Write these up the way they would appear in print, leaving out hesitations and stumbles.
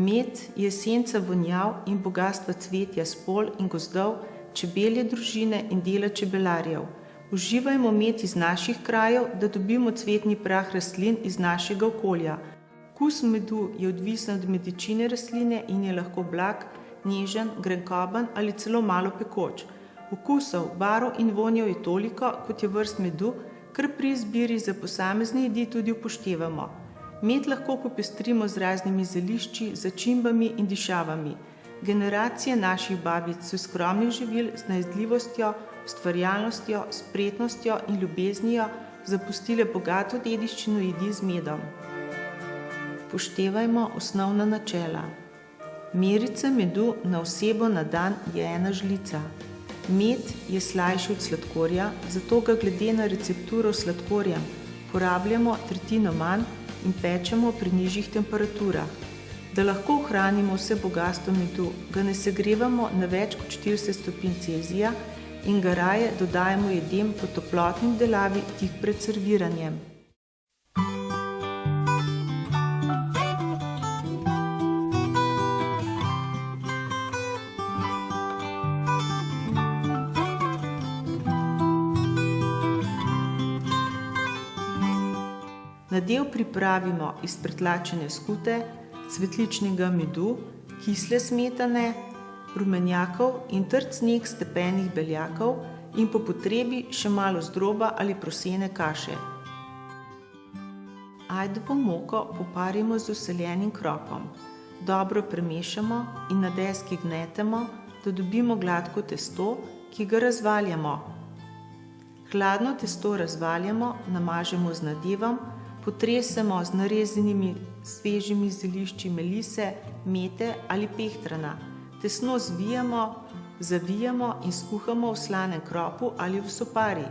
Med je esenca vonjav in bogastva cvetja s polj in gozdov, čebelje družine in dela čebelarjev. Uživajmo med iz naših krajev, da dobimo cvetni prah rastlin iz našega okolja. Okus medu je odvisen od medičine rastline in je lahko blag, nežen, grenkoben ali celo malo pekoč. Okusov, barv in vonjev je toliko, kot je vrst medu, kar pri izbiri za posamezne jedi tudi upoštevamo. Med lahko popestrimo z raznimi zelišči, začimbami in dišavami. Generacije naših babic so skromnih živil z najdljivostjo, ustvarjalnostjo, spretnostjo in ljubeznijo zapustile bogato dediščino jedi z medom. Upoštevajmo osnovna načela. Merica medu na osebo na dan je 1 žlica. Med je slajši od sladkorja, zato ga glede na recepturo s sladkorjem porabljamo tretjino manj in pečemo pri nižjih temperaturah. Da lahko ohranimo vse bogastvo medu, ga ne segrevamo na več kot 40 stopinj Celzija in ga raje dodajamo jedem po toplotni obdelavi tik pred serviranjem. Nadev pripravimo iz pretlačene skute, cvetličnega medu, kisle smetane, rumenjakov in trd sneg stepenih beljakov in po potrebi še malo zdroba ali prosene kaše. Ajdovo moko poparimo z useljenim kropom. Dobro premešamo in na deski gnetemo, da dobimo gladko testo, ki ga razvaljamo. Hladno testo razvaljamo, namažemo z nadevom, potresemo z narezanimi svežimi zelišči melise, mete ali pehtrana. Tesno zvijemo, zavijemo in skuhamo v slanem kropu ali v sopari.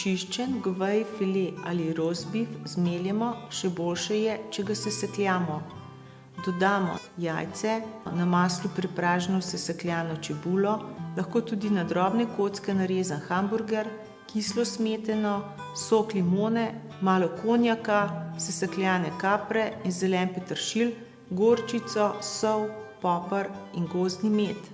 Očiščen goveji file ali rostbif zmeljemo, še boljše je, če ga sesekljamo. Dodamo jajce, na maslu prepraženo sesekljano čebulo, lahko tudi na drobne kocke narezan hamburger, kislo smetano, sok limone, malo konjaka, sesekljane kapre in zelen peteršilj, gorčico, sol, poper in gozdni med.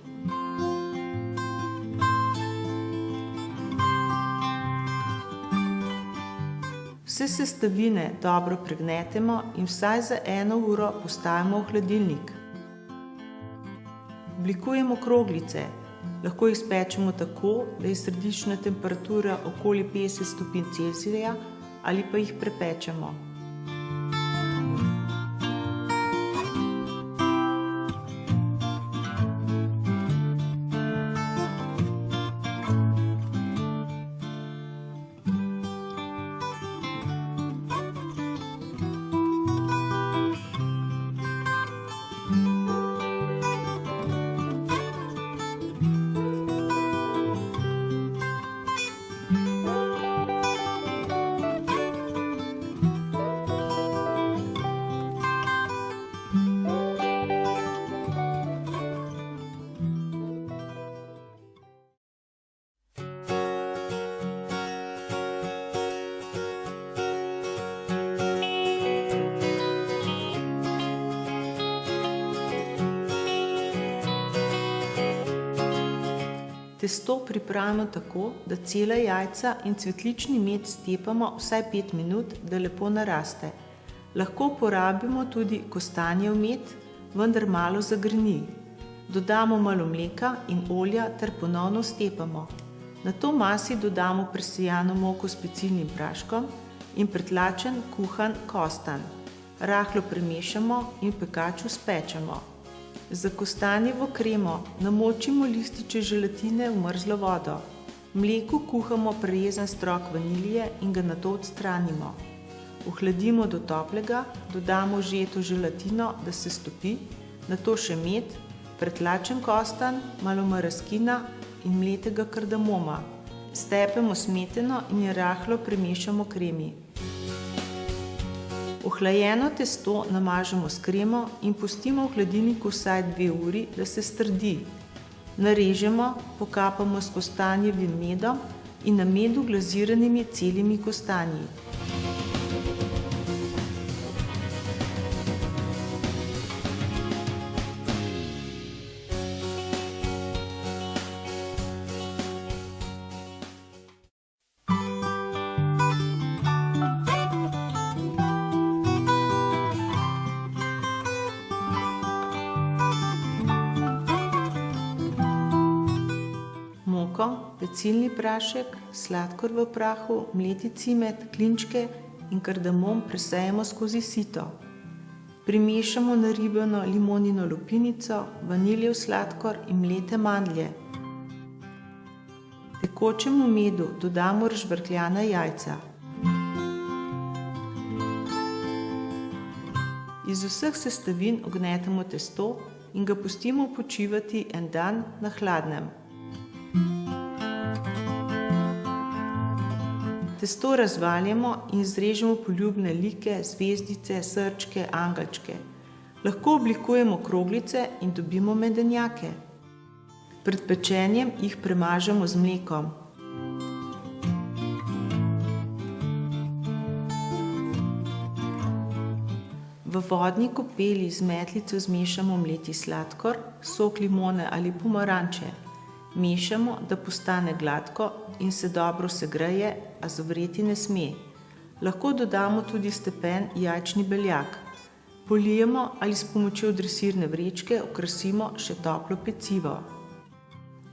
Vse sestavine dobro pregnetemo in vsaj za 1 uro postavimo v hladilnik. Oblikujemo kroglice. Lahko jih spečemo tako, da je središčna temperatura okoli 50 stopinj Celzija ali pa jih prepečemo. Testo pripravimo tako, da cela jajca in cvetlični med stepamo vsaj 5 minut, da lepo naraste. Lahko porabimo tudi kostanjev med, vendar malo zagrni. Dodamo malo mleka in olja ter ponovno stepamo. Nato masi dodamo presejano moko s pecilnim praškom in pretlačen kuhan kostan. Rahlo premešamo in v pekaču spečemo. Za kostanjevo kremo namočimo lističe želatine v mrzlo vodo. V mleku kuhamo prerezan strok vanilije in ga nato odstranimo. Ohladimo do toplega, dodamo žeto želatino, da se stopi, nato še med, pretlačen kostan, malo maraskina in mletega kardamoma. Stepemo smetano in jo rahlo premešamo kremi. Ohlajeno testo namažemo s kremo in pustimo v hladilniku vsaj 2 uri, da se strdi. Narežemo, pokapamo s kostanjevim medom in na medu glaziranimi celimi kostanji. Moko, pecilni prašek, sladkor v prahu, mleti cimet, klinčke in kardamom presejemo skozi sito. Primešamo naribano limonino lupinico, vaniljev sladkor in mlete mandlje. Tekočemu medu dodamo razžvrkljana jajca. Iz vseh sestavin ognetemo testo in ga pustimo počivati en dan na hladnem. Testo razvaljamo in izrežemo poljubne like, zvezdice, srčke, angelčke. Lahko oblikujemo kroglice in dobimo medenjake. Pred pečenjem jih premažemo z mlekom. V vodni kopeli z metlico zmešamo mleti sladkor, sok limone ali pomaranče. Mešamo, da postane gladko in se dobro segreje, a zavreti ne sme. Lahko dodamo tudi stepen jajčni beljak. Polijemo ali s pomočjo dresirne vrečke okrasimo še toplo pecivo.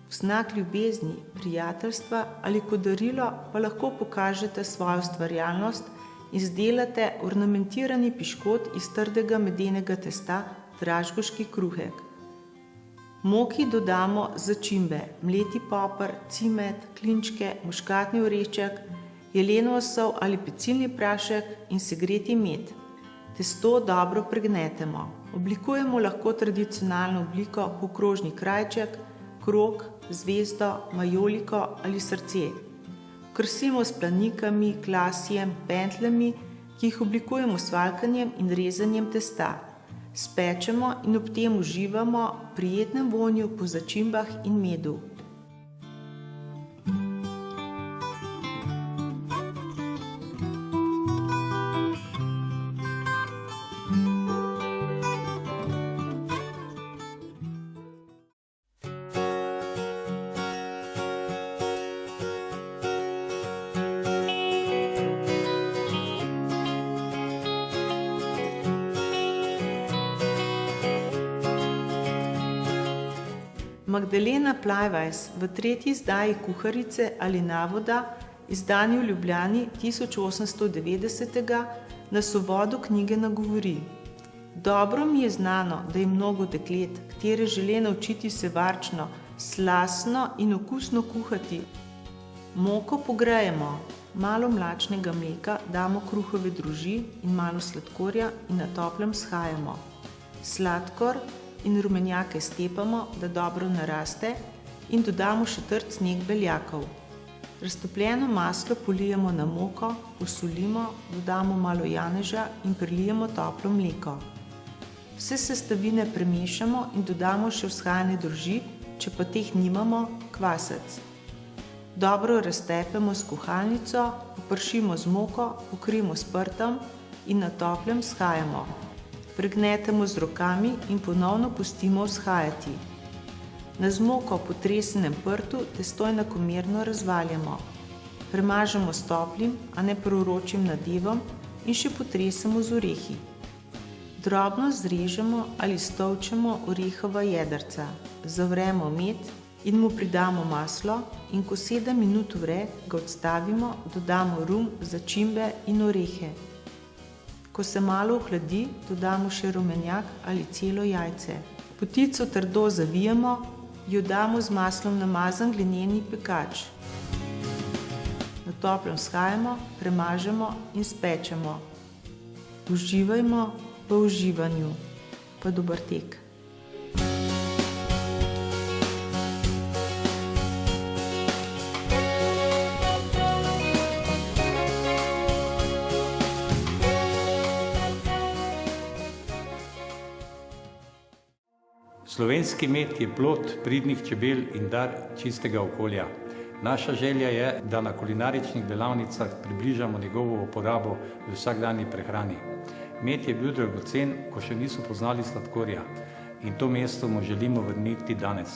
V znak ljubezni, prijateljstva ali kot darilo pa lahko pokažete svojo ustvarjalnost in izdelate ornamentirani piškot iz trdega medenega testa, dražgoški kruhek. Moki dodamo začimbe, mleti poper, cimet, klinčke, muškatni orešček, jelenov sol ali pecilni prašek in segreti med. Testo dobro pregnetemo. Oblikujemo lahko tradicionalno obliko polkrožni krajček, krog, zvezdo, majoliko ali srce. Okrasimo s planikami, klasjem, pentljami, ki jih oblikujemo s svaljkanjem in rezanjem testa. Spečemo in ob tem uživamo v prijetnem vonju po začimbah in medu. Magdalena Plajvajs v 3. izdaji Kuharice ali Navoda, izdani v Ljubljani 1890, nas v uvodu knjige nagovori. Dobro mi je znano, da je mnogo deklet, katere žele naučiti se varčno, slastno in okusno kuhati. Moko pogrejemo, malo mlačnega mleka damo kruhove droži in malo sladkorja in na toplem shajamo. Sladkor in rumenjake stepamo, da dobro naraste in dodamo še trd sneg beljakov. Raztopljeno maslo polijemo na moko, posolimo, dodamo malo janeža in prelijemo toplo mleko. Vse sestavine premešamo in dodamo še vzhajane droži, če pa teh nimamo, kvasec. Dobro raztepemo s kuhalnico, popršimo z moko, pokrijemo s prtom in na toplem shajamo. Pregnetemo z rokami in ponovno pustimo vzhajati. Na z moko potresenem prtu testo enakomerno razvaljamo. Premažemo s toplim, a ne proročim nadevom in še potresemo z orehi. Drobno zrežemo ali stolčemo orehova jedrca, zavremo med in mu pridamo maslo in ko 7 minut vre, ga odstavimo, dodamo rum, začimbe in orehe. Ko se malo ohladi, dodamo še rumenjak ali celo jajce. Potico trdo zavijemo, jo damo z maslom namazan glineni pekač. Na toplem shajamo, premažemo in spečemo. Uživajmo v uživanju. Pa dober tek. Slovenski med je plod pridnih čebel in dar čistega okolja. Naša želja je, da na kulinaričnih delavnicah približamo njegovo uporabo v vsakdanji prehrani. Med je bil dragocen, ko še niso poznali sladkorja, in to mesto mu želimo vrniti danes.